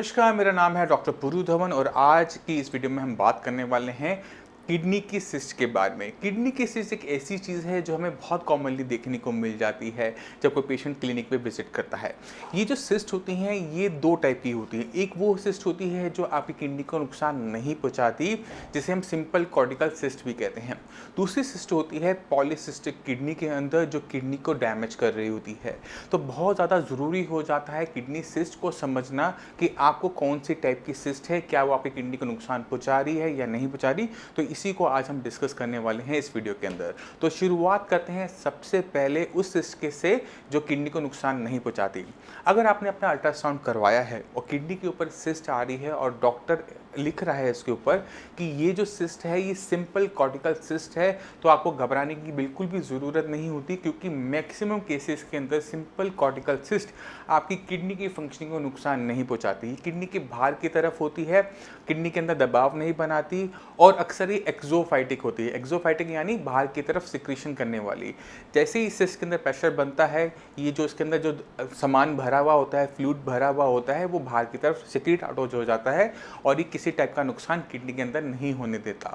नमस्कार, मेरा नाम है डॉक्टर पुरु धवन और आज की इस वीडियो में हम बात करने वाले हैं किडनी की सिस्ट के बारे में। किडनी की सिस्ट एक ऐसी चीज़ है जो हमें बहुत कॉमनली देखने को मिल जाती है जब कोई पेशेंट क्लिनिक पे विजिट करता है। ये जो सिस्ट होती हैं ये दो टाइप की होती हैं। एक वो सिस्ट होती है जो आपकी किडनी को नुकसान नहीं पहुंचाती, जिसे हम सिंपल कॉर्टिकल सिस्ट भी कहते हैं। दूसरी सिस्ट होती है पॉलीसिस्टिक किडनी के अंदर, जो किडनी को डैमेज कर रही होती है। तो बहुत ज़्यादा ज़रूरी हो जाता है किडनी सिस्ट को समझना कि आपको कौन सी टाइप की सिस्ट है, क्या वो आपकी किडनी को नुकसान पहुंचा रही है या नहीं पहुंचा रही। तो इसी को आज हम डिस्कस करने वाले हैं इस वीडियो के अंदर। तो शुरुआत करते हैं सबसे पहले उस सिस्ट के से जो किडनी को नुकसान नहीं पहुंचाती। अगर आपने अपना अल्ट्रासाउंड करवाया है और किडनी के ऊपर सिस्ट आ रही है और डॉक्टर लिख रहा है इसके ऊपर कि ये जो सिस्ट है ये सिंपल कॉर्टिकल सिस्ट है, तो आपको घबराने की बिल्कुल भी ज़रूरत नहीं होती, क्योंकि मैक्सिमम केसेस के अंदर सिंपल कॉर्टिकल सिस्ट आपकी किडनी की फंक्शनिंग को नुकसान नहीं पहुंचाती। किडनी के बाहर की तरफ होती है, किडनी के अंदर दबाव नहीं बनाती और अक्सर ये एक्सोफाइटिक होती है। एक्सोफाइटिक यानी बाहर की तरफ सिक्रीशन करने वाली। जैसे ही सिस्ट के अंदर प्रेशर बनता है, ये जो इसके अंदर जो सामान भरा हुआ होता है, फ्लूइड भरा हुआ होता है, वो बाहर की तरफ सिक्रीट आउट हो जाता है और ये किसी टाइप का नुकसान किडनी के अंदर नहीं होने देता।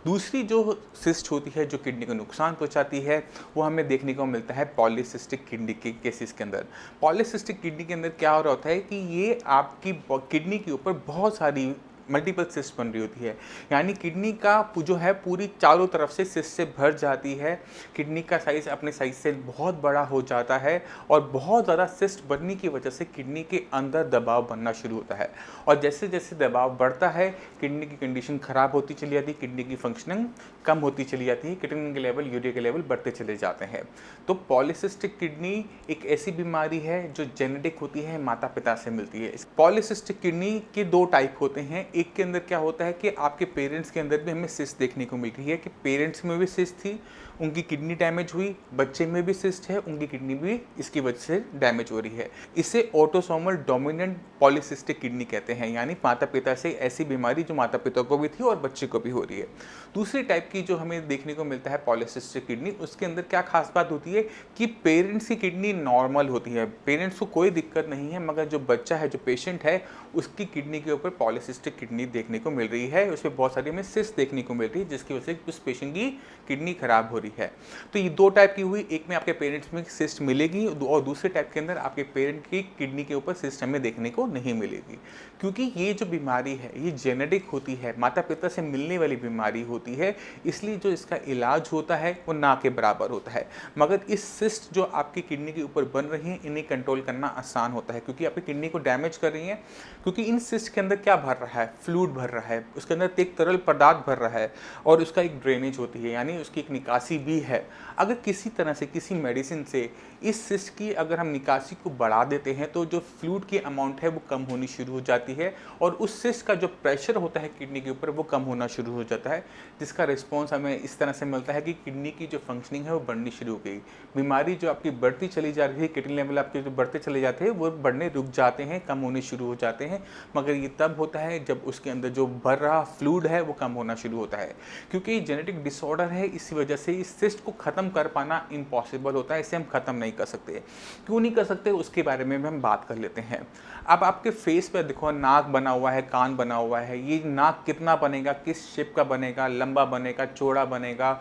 दूसरी जो सिस्ट होती है जो किडनी को नुकसान पहुंचाती है, वो हमें देखने को मिलता है पॉलीसिस्टिक किडनी के केसेस के अंदर। पॉलीसिस्टिक किडनी के अंदर क्या हो रहा होता है कि ये आपकी किडनी के ऊपर बहुत सारी मल्टीपल सिस्ट बन रही होती है, यानी किडनी का जो है पूरी चारों तरफ से सिस्ट से भर जाती है। किडनी का साइज़ अपने साइज से बहुत बड़ा हो जाता है और बहुत ज़्यादा सिस्ट बनने की वजह से किडनी के अंदर दबाव बनना शुरू होता है और जैसे जैसे दबाव बढ़ता है किडनी की कंडीशन ख़राब होती चली जाती है, किडनी की फंक्शनिंग कम होती चली जाती है, किडनी के लेवल, यूरिया के लेवल बढ़ते चले जाते हैं। तो पॉलीसिस्टिक किडनी एक ऐसी बीमारी है जो जेनेटिक होती है, माता पिता से मिलती है। पॉलीसिस्टिक किडनी के दो टाइप होते हैं। एक के अंदर क्या होता है कि आपके पेरेंट्स के अंदर भी हमें सिस्ट देखने को मिल रही है कि पेरेंट्स में भी सिस्ट थी, उनकी किडनी डैमेज हुई, बच्चे में भी सिस्ट है, उनकी किडनी भी इसकी वजह से डैमेज हो रही है। इसे ऑटोसोमल डोमिनेंट पॉलीसिस्टिक किडनी कहते हैं, यानी माता पिता से ऐसी बीमारी जो माता पिता को भी थी और बच्चे को भी हो रही है। दूसरी टाइप की जो हमें देखने को मिलता है पॉलीसिस्टिक किडनी, उसके अंदर क्या खास बात होती है कि पेरेंट्स की किडनी नॉर्मल होती है, पेरेंट्स को कोई दिक्कत नहीं है, मगर जो बच्चा है, जो पेशेंट है, उसकी किडनी के ऊपर पॉलीसिस्टिक किडनी देखने को मिल रही है। उसमें बहुत सारी हमें सिस्ट देखने को मिल रही है जिसकी वजह से उस पेशेंट की किडनी खराब हो रही है। तो ये दो टाइप की हुई, एक में आपके पेरेंट्स में सिस्ट मिलेगी और दूसरे टाइप के अंदर आपके पेरेंट की किडनी के ऊपर सिस्ट हमें देखने को नहीं मिलेगी, क्योंकि ये जो बीमारी है ये जेनेटिक होती है, माता पिता से मिलने वाली बीमारी होती है, इसलिए जो इसका इलाज होता है वो ना के बराबर होता है। मगर इस सिस्ट जो आपकी किडनी के ऊपर बन रही है, इन्हें कंट्रोल करना आसान होता है, क्योंकि आपकी किडनी को डैमेज कर रही है। क्योंकि इन सिस्ट के अंदर क्या भर रहा है, फ्लूइड भर रहा है, उसके अंदर एक तरल पदार्थ भर रहा है और उसका एक ड्रेनेज होती है, यानी उसकी एक निकासी भी है। अगर किसी तरह से, किसी मेडिसिन से इस सिस्ट की अगर हम निकासी को बढ़ा देते हैं तो जो फ्लूइड की अमाउंट है वो कम होनी शुरू हो जाती है और उस सिस्ट का जो प्रेशर होता है किडनी के ऊपर वो कम होना शुरू हो जाता है, जिसका रिस्पॉन्स हमें इस तरह से मिलता है कि किडनी की जो फंक्शनिंग है वो बढ़नी शुरू हो गई। बीमारी जो आपकी बढ़ती चली जा रही है, किडनी लेवल आपके जो बढ़ते चले जाते हैं वो बढ़ने रुक जाते हैं, कम होने शुरू हो जाते हैं, मगर ये तब होता है जब उसके अंदर जो भर रहा फ्लूइड है वो कम होना शुरू होता है। क्योंकि जेनेटिक डिसऑर्डर है, इसी वजह से इस सिस्ट को ख़त्म कर पाना इम्पॉसिबल होता है, इसे हम ख़त्म नहीं कर सकते। क्यों नहीं कर सकते उसके बारे में भी हम बात कर लेते हैं। अब आपके फेस पे देखो, नाक बना हुआ है, कान बना हुआ है, ये नाक कितना बनेगा, किस शेप का बनेगा, लंबा बनेगा, चौड़ा बनेगा,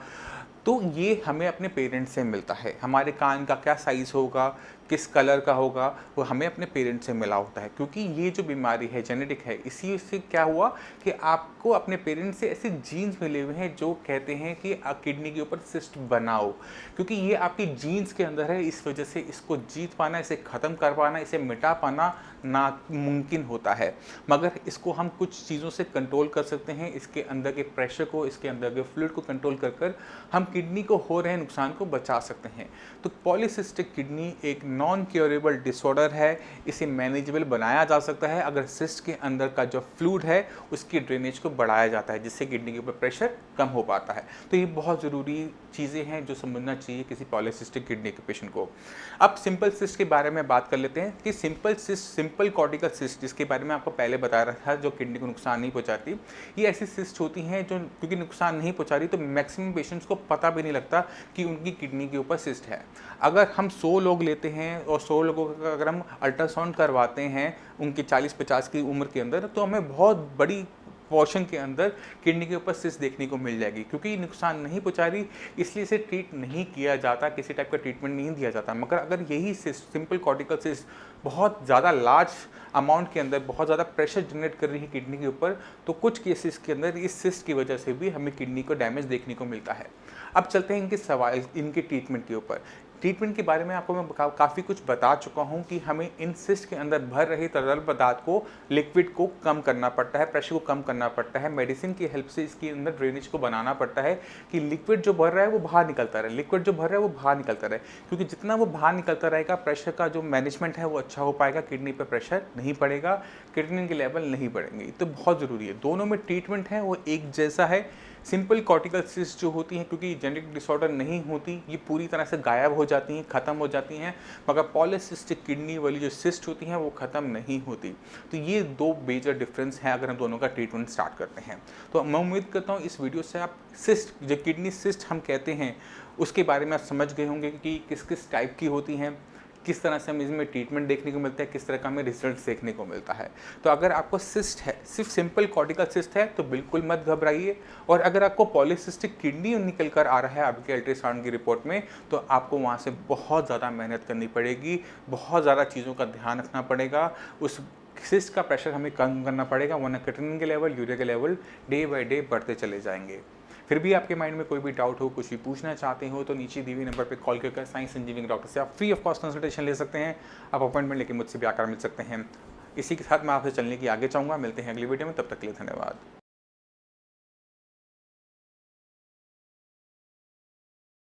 तो ये हमें अपने पेरेंट्स से मिलता है। हमारे कान का क्या साइज़ होगा, किस कलर का होगा, वो हमें अपने पेरेंट्स से मिला होता है। क्योंकि ये जो बीमारी है जेनेटिक है, इसी से क्या हुआ कि आपको अपने पेरेंट्स से ऐसे जीन्स मिले हुए हैं जो कहते हैं कि किडनी के ऊपर सिस्ट बनाओ, क्योंकि ये आपकी जीन्स के अंदर है। इस वजह से इसको जीत पाना, इसे ख़त्म कर पाना, इसे मिटा पाना नामुमकिन होता है। मगर इसको हम कुछ चीज़ों से कंट्रोल कर सकते हैं, इसके अंदर के प्रेशर को, इसके अंदर के फ्लूइड को कंट्रोल कर कर हम किडनी को हो रहे नुकसान को बचा सकते हैं। तो पॉलीसिस्टिक किडनी एक नॉन क्योरेबल डिसऑर्डर है, इसे मैनेजेबल बनाया जा सकता है अगर सिस्ट के अंदर का जो फ्लूइड है उसकी ड्रेनेज को बढ़ाया जाता है, जिससे किडनी के ऊपर प्रेशर कम हो पाता है। तो ये बहुत ज़रूरी चीज़ें हैं जो समझना चाहिए किसी पॉलीसिस्टिक किडनी के पेशेंट को। अब सिंपल सिस्ट के बारे में बात कर लेते हैं कि simple cyst, simple cortical cyst, जिसके बारे में आपको पहले बता रहा था, जो किडनी को नुकसान नहीं पहुंचाती, ये ऐसी सिस्ट होती हैं जो क्योंकि नुकसान नहीं पहुंचा रही तो मैक्सिमम पेशेंट्स को पता भी नहीं लगता कि उनकी किडनी के ऊपर सिस्ट है। अगर हम 100 लोग लेते हैं हैं और 100 लोगों का अगर हम अल्ट्रासाउंड करवाते हैं उनकी 40-50 की उम्र के अंदर, तो हमें बहुत बड़ी पोर्शन के अंदर किडनी के ऊपर सिस्ट देखने को मिल जाएगी, क्योंकि नुकसान नहीं पहुंचा रही इसलिए इसे ट्रीट नहीं किया जाता, किसी टाइप का ट्रीटमेंट नहीं दिया जाता। मगर अगर यही सिस्ट, सिंपल कॉर्टिकल सिस्ट, बहुत ज़्यादा लार्ज अमाउंट के अंदर बहुत ज़्यादा प्रेशर जनरेट कर रही है किडनी के ऊपर, तो कुछ केसेस के अंदर इस सिस्ट की वजह से भी हमें किडनी को डैमेज देखने को मिलता है। अब चलते हैं इनके सवाल, इनके ट्रीटमेंट के ऊपर। ट्रीटमेंट के बारे में आपको मैं काफ़ी कुछ बता चुका हूँ कि हमें इन सिस्ट के अंदर भर रहे तरल पदार्थ को, लिक्विड को कम करना पड़ता है, प्रेशर को कम करना पड़ता है, मेडिसिन की हेल्प से इसके अंदर ड्रेनेज को बनाना पड़ता है कि लिक्विड जो भर रहा है वो बाहर निकलता रहे, लिक्विड जो भर रहा है वो बाहर निकलता रहे, क्योंकि जितना वो बाहर निकलता रहेगा प्रेशर का जो मैनेजमेंट है वो अच्छा हो पाएगा, किडनी पर प्रेशर नहीं पड़ेगा, किडनी के लेवल नहीं बढ़ेंगे। तो बहुत ज़रूरी है, दोनों में ट्रीटमेंट है वो एक जैसा है। सिंपल कॉर्टिकल सिस्ट जो होती हैं, क्योंकि जेनेटिक डिसऑर्डर नहीं होती, ये पूरी तरह से गायब हो जाती हैं, ख़त्म हो जाती हैं, मगर पॉलीसिस्टिक किडनी वाली जो सिस्ट होती हैं वो ख़त्म नहीं होती। तो ये दो मेजर डिफरेंस हैं अगर हम दोनों का ट्रीटमेंट स्टार्ट करते हैं। तो मैं उम्मीद करता हूँ इस वीडियो से आप सिस्ट, जो किडनी सिस्ट हम कहते हैं, उसके बारे में आप समझ गए होंगे कि किस किस टाइप की होती हैं, किस तरह से हमें इसमें ट्रीटमेंट देखने को मिलता है, किस तरह का हमें रिजल्ट देखने को मिलता है। तो अगर आपको सिस्ट है, सिर्फ सिंपल कॉर्टिकल सिस्ट है, तो बिल्कुल मत घबराइए। और अगर आपको पॉलीसिस्टिक किडनी निकल कर आ रहा है आपके अल्ट्रासाउंड की रिपोर्ट में, तो आपको वहाँ से बहुत ज़्यादा मेहनत करनी पड़ेगी, बहुत ज़्यादा चीज़ों का ध्यान रखना पड़ेगा, उस सिस्ट का प्रेशर हमें कम करना पड़ेगा, वरना क्रिएटिनिन के लेवल, यूरिया के लेवल डे बाय डे बढ़ते चले जाएंगे। फिर भी आपके माइंड में कोई भी डाउट हो, कुछ भी पूछना चाहते हो, तो नीचे दी हुई नंबर पे कॉल करके साई संजीवनी डॉक्टर से आप फ्री ऑफ कॉस्ट कंसल्टेशन ले सकते हैं। आप अपॉइंटमेंट लेके मुझसे भी आकर मिल सकते हैं। इसी के साथ मैं आपसे चलने की आगे चाहूँगा। मिलते हैं अगली वीडियो में, तब तक के लिए धन्यवाद।